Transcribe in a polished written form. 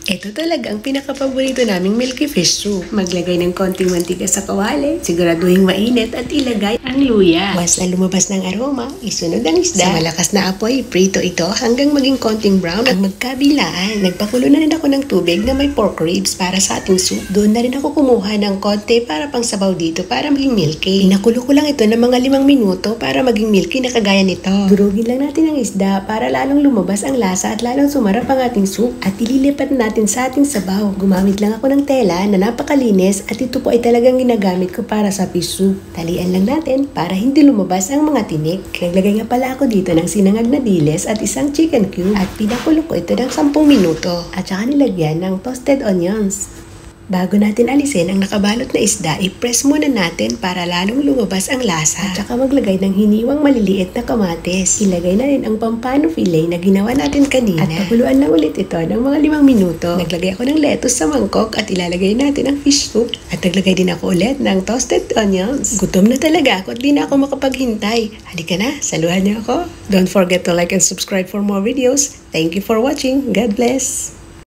Ito talaga ang pinakapaborito naming milky fish soup. Maglagay ng konting mantika sa kawali, siguraduhin mainit at ilagay ang luya. Once na lumabas ng aroma, isunod ang isda. Sa malakas na apoy, prito ito hanggang maging konting brown at magkabilaan. Nagpakulo na rin ako ng tubig na may pork ribs para sa ating soup. Doon na rin ako kumuha ng konti para pang sabaw dito para maging milky. Pinakulo ko lang ito ng mga 5 minuto para maging milky na kagaya nito. Durugin lang natin ang isda para lalong lumabas ang lasa at lalong sumarap ang ating soup at ililipat natin sa ating sabaw. Gumamit lang ako ng tela na napakalinis at ito po ay talagang ginagamit ko para sa fish soup. Talian lang natin para hindi lumabas ang mga tinik. Naglagay nga pala ako dito ng sinangag na dilis at isang chicken cube at pinakulo ko ito ng 10 minuto at saka nilagyan ng toasted onions. Bago natin alisin ang nakabalot na isda, i-press muna natin para lalong lumabas ang lasa. At saka maglagay ng hiniwang maliliit na kamatis. Ilagay na rin ang pampano fillet na ginawa natin kanina. At pakuluan na ulit ito ng mga 5 minuto. Naglagay ako ng lettuce sa mangkok at ilalagay natin ang fish soup. At naglagay din ako ulit ng toasted onions. Gutom na talaga ako at di na ako makapaghintay. Halika na, saluhan niyo ako. Don't forget to like and subscribe for more videos. Thank you for watching. God bless!